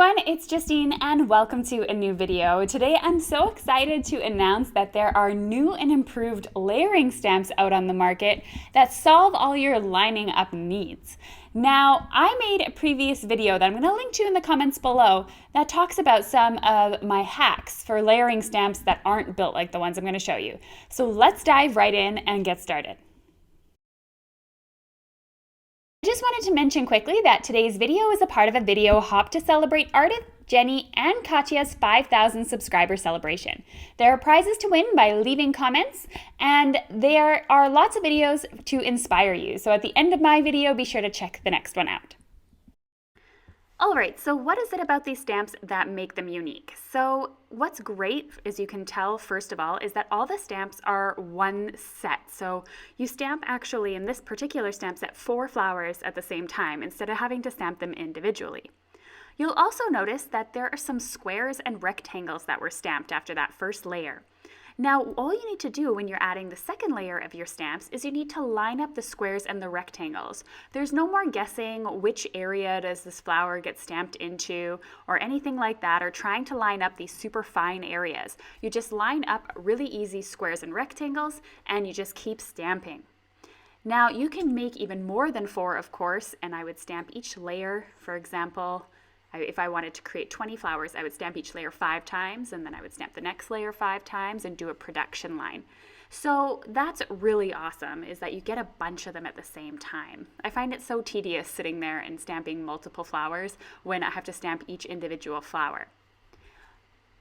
everyone, it's Justine and welcome to a new video. Today I'm so excited to announce that there are new and improved layering stamps out on the market that solve all your lining up needs. Now, I made a previous video that I'm going to link to in the comments below that talks about some of my hacks for layering stamps that aren't built like the ones I'm going to show you. So let's dive right in and get started. I just wanted to mention quickly that today's video is a part of a video hop to celebrate Ardith, Jenny, and Katya's 5,000 subscriber celebration. There are prizes to win by leaving comments, and there are lots of videos to inspire you. So at the end of my video, be sure to check the next one out. Alright, so what is it about these stamps that make them unique? So what's great, as you can tell, first of all, is that all the stamps are one set. So you stamp actually, in this particular stamp set, 4 flowers at the same time instead of having to stamp them individually. You'll also notice that there are some squares and rectangles that were stamped after that first layer. Now, all you need to do when you're adding the second layer of your stamps is you need to line up the squares and the rectangles. There's no more guessing which area does this flower get stamped into or anything like that, or trying to line up these super fine areas. You just line up really easy squares and rectangles and you just keep stamping. Now, you can make even more than 4, of course, and I would stamp each layer. For example, if I wanted to create 20 flowers, I would stamp each layer 5 times, and then I would stamp the next layer 5 times and do a production line. So that's really awesome, is that you get a bunch of them at the same time. I find it so tedious sitting there and stamping multiple flowers when I have to stamp each individual flower.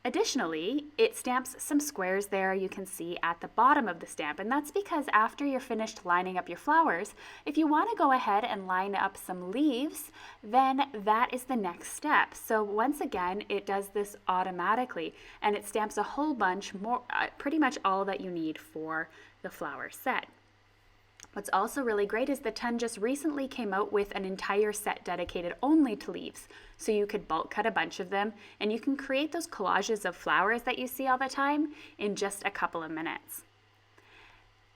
Additionally, it stamps some squares there you can see at the bottom of the stamp, and that's because after you're finished lining up your flowers, if you want to go ahead and line up some leaves, then that is the next step. So once again, it does this automatically, and it stamps a whole bunch more, pretty much all that you need for the flower set. What's also really great is the Ton just recently came out with an entire set dedicated only to leaves. So you could bulk cut a bunch of them, and you can create those collages of flowers that you see all the time in just a couple of minutes.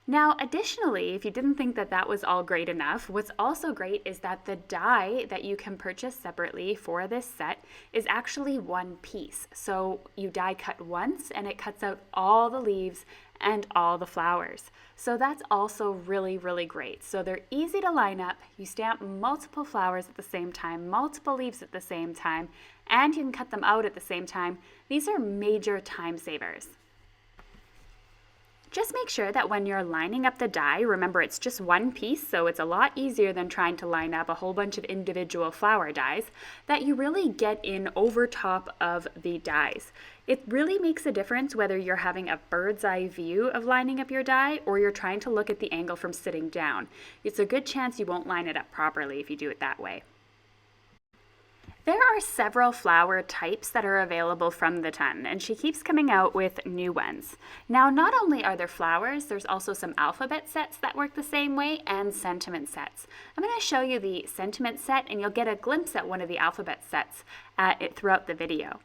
Now, additionally, if you didn't think that that was all great enough, what's also great is that the die that you can purchase separately for this set is actually one piece. So you die cut once and it cuts out all the leaves and all the flowers. So that's also really, really great. So they're easy to line up. You stamp multiple flowers at the same time, multiple leaves at the same time, and you can cut them out at the same time. These are major time savers. Just make sure that when you're lining up the die, remember it's just one piece, so it's a lot easier than trying to line up a whole bunch of individual flower dies, that you really get in over top of the dies. It really makes a difference whether you're having a bird's eye view of lining up your die or you're trying to look at the angle from sitting down. It's a good chance you won't line it up properly if you do it that way. There are several flower types that are available from the Ton, and she keeps coming out with new ones. Now, not only are there flowers, there's also some alphabet sets that work the same way, and sentiment sets. I'm going to show you the sentiment set, and you'll get a glimpse at one of the alphabet sets throughout the video.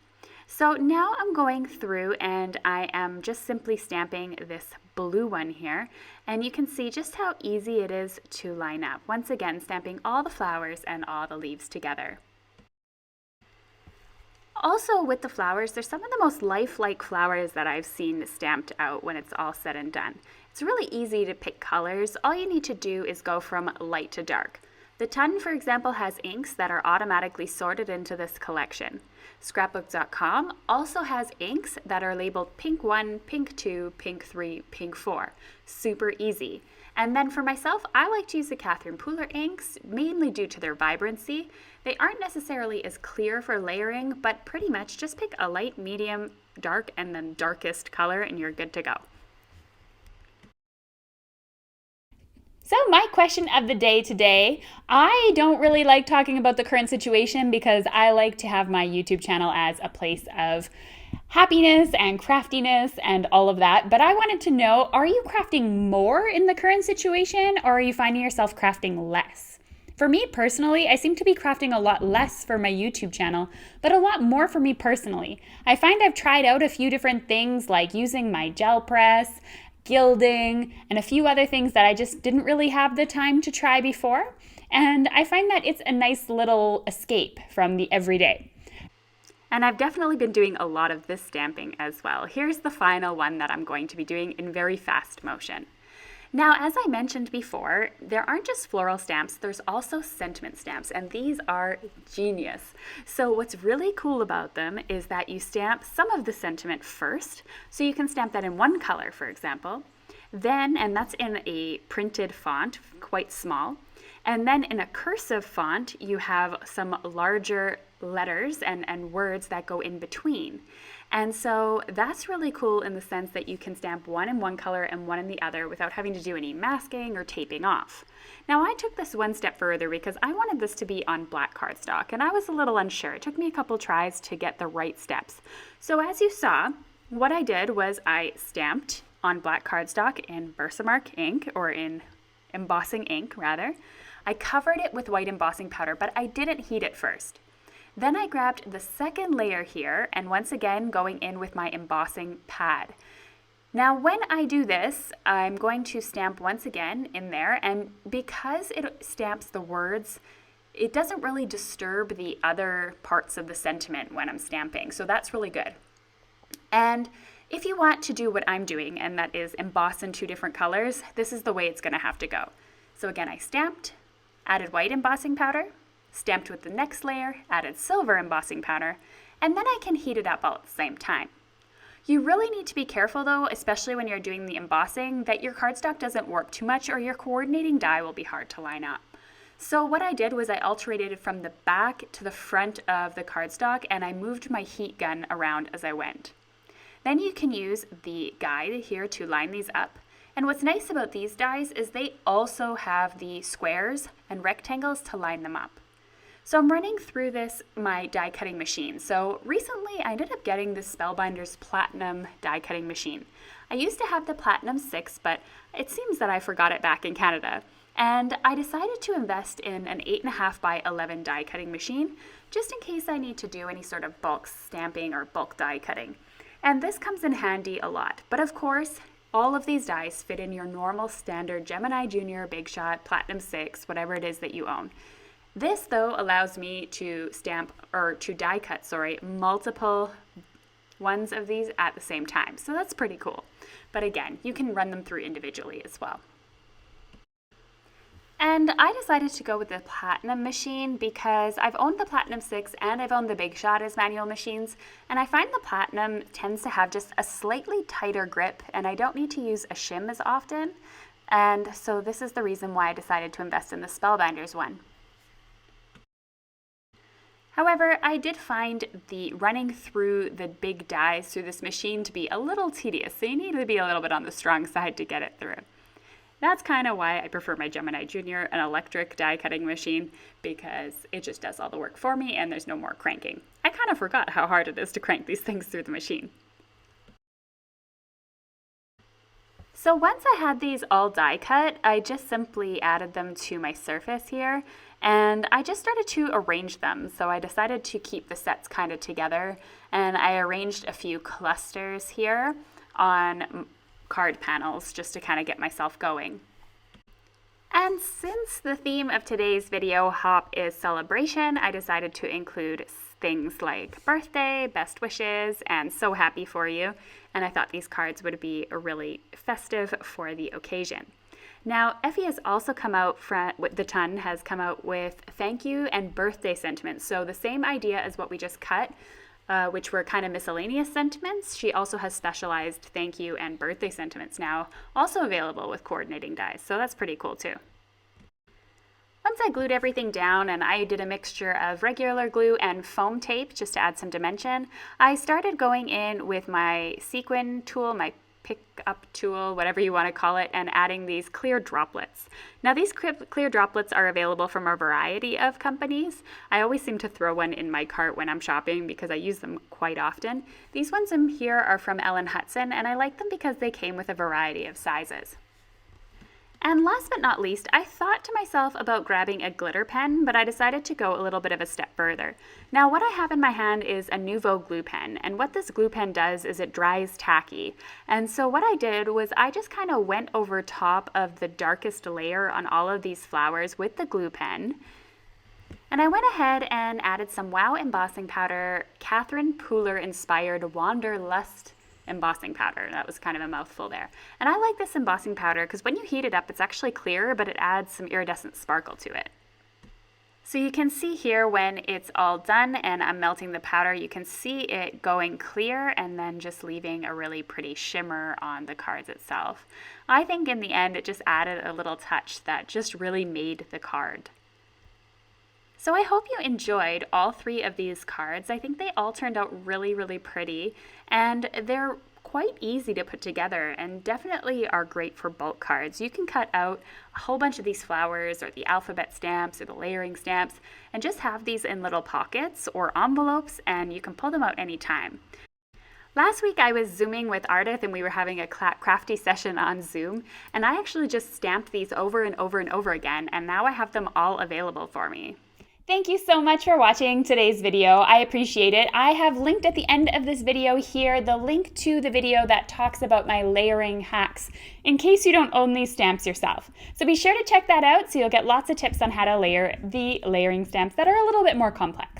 So now I'm going through and I am just simply stamping this blue one here, and you can see just how easy it is to line up. Once again, stamping all the flowers and all the leaves together. Also with the flowers, there's some of the most lifelike flowers that I've seen stamped out when it's all said and done. It's really easy to pick colors. All you need to do is go from light to dark. The Ton, for example, has inks that are automatically sorted into this collection. Scrapbook.com also has inks that are labeled pink 1, pink 2, pink 3, pink 4. Super easy. And then for myself, I like to use the Catherine Pooler inks, mainly due to their vibrancy. They aren't necessarily as clear for layering, but pretty much just pick a light, medium, dark, and then darkest color, and you're good to go. So my question of the day today, I don't really like talking about the current situation because I like to have my YouTube channel as a place of happiness and craftiness and all of that. But I wanted to know, are you crafting more in the current situation, or are you finding yourself crafting less? For me personally, I seem to be crafting a lot less for my YouTube channel, but a lot more for me personally. I find I've tried out a few different things like using my gel press, gilding, and a few other things that I just didn't really have the time to try before. And I find that it's a nice little escape from the everyday. And I've definitely been doing a lot of this stamping as well. Here's the final one that I'm going to be doing in very fast motion. Now, as I mentioned before, there aren't just floral stamps, there's also sentiment stamps, and these are genius. So what's really cool about them is that you stamp some of the sentiment first, so you can stamp that in one color, for example. Then, and that's in a printed font, quite small. And then in a cursive font, you have some larger letters and words that go in between. And so that's really cool in the sense that you can stamp one in one color and one in the other without having to do any masking or taping off. Now I took this one step further because I wanted this to be on black cardstock, and I was a little unsure. It took me a couple tries to get the right steps. So as you saw, what I did was I stamped on black cardstock in Versamark ink, or in embossing ink rather. I covered it with white embossing powder, but I didn't heat it first. Then I grabbed the second layer here, and once again going in with my embossing pad. Now when I do this, I'm going to stamp once again in there, and because it stamps the words, it doesn't really disturb the other parts of the sentiment when I'm stamping, so that's really good. And if you want to do what I'm doing, and that is emboss in two different colors, this is the way it's going to have to go. So again, I stamped, added white embossing powder, stamped with the next layer, added silver embossing powder, and then I can heat it up all at the same time. You really need to be careful though, especially when you're doing the embossing, that your cardstock doesn't warp too much or your coordinating die will be hard to line up. So what I did was I alternated from the back to the front of the cardstock, and I moved my heat gun around as I went. Then you can use the guide here to line these up. And what's nice about these dies is they also have the squares and rectangles to line them up. So I'm running through my die cutting machine. So recently I ended up getting this Spellbinders Platinum die cutting machine. I used to have the Platinum 6, but it seems that I forgot it back in Canada. And I decided to invest in an 8.5 by 11 die cutting machine, just in case I need to do any sort of bulk stamping or bulk die cutting. And this comes in handy a lot. But of course, all of these dies fit in your normal standard Gemini Junior, Big Shot, Platinum 6, whatever it is that you own. This though allows me to die cut, multiple ones of these at the same time. So that's pretty cool. But again, you can run them through individually as well. And I decided to go with the Platinum machine because I've owned the Platinum 6 and I've owned the Big Shot as manual machines, and I find the Platinum tends to have just a slightly tighter grip, and I don't need to use a shim as often. And so this is the reason why I decided to invest in the Spellbinders one. However, I did find the running through the big dies through this machine to be a little tedious, so you need to be a little bit on the strong side to get it through. That's kind of why I prefer my Gemini Junior, an electric die cutting machine, because it just does all the work for me and there's no more cranking. I kind of forgot how hard it is to crank these things through the machine. So once I had these all die cut, I just simply added them to my surface here, and I just started to arrange them. So I decided to keep the sets kind of together, and I arranged a few clusters here on card panels just to kind of get myself going. And since the theme of today's video hop is celebration, I decided to include things like birthday, best wishes, and so happy for you. And I thought these cards would be really festive for the occasion. Now, Effie has also come out, the ton has come out with thank you and birthday sentiments. So the same idea as what we just cut, which were kind of miscellaneous sentiments. She also has specialized thank you and birthday sentiments now, also available with coordinating dies. So that's pretty cool too. Once I glued everything down and I did a mixture of regular glue and foam tape just to add some dimension, I started going in with my sequin tool, my pick up tool, whatever you want to call it, and adding these clear droplets. Now these clear droplets are available from a variety of companies. I always seem to throw one in my cart when I'm shopping because I use them quite often. These ones in here are from Ellen Hudson, and I like them because they came with a variety of sizes. And last but not least, I thought to myself about grabbing a glitter pen, but I decided to go a little bit of a step further. Now what I have in my hand is a Nouveau glue pen, and what this glue pen does is it dries tacky. And so what I did was I just kind of went over top of the darkest layer on all of these flowers with the glue pen. And I went ahead and added some Wow embossing powder, Catherine Pooler inspired Wanderlust embossing powder. That was kind of a mouthful there. And I like this embossing powder because when you heat it up, it's actually clearer, but it adds some iridescent sparkle to it. So you can see here when it's all done and I'm melting the powder, you can see it going clear and then just leaving a really pretty shimmer on the cards itself. I think in the end it just added a little touch that just really made the card. So I hope you enjoyed all 3 of these cards. I think they all turned out really, really pretty, and they're quite easy to put together and definitely are great for bulk cards. You can cut out a whole bunch of these flowers or the alphabet stamps or the layering stamps and just have these in little pockets or envelopes, and you can pull them out anytime. Last week I was Zooming with Ardith and we were having a crafty session on Zoom, and I actually just stamped these over and over and over again, and now I have them all available for me. Thank you so much for watching today's video. I appreciate it. I have linked at the end of this video here the link to the video that talks about my layering hacks in case you don't own these stamps yourself. So be sure to check that out so you'll get lots of tips on how to layer the layering stamps that are a little bit more complex.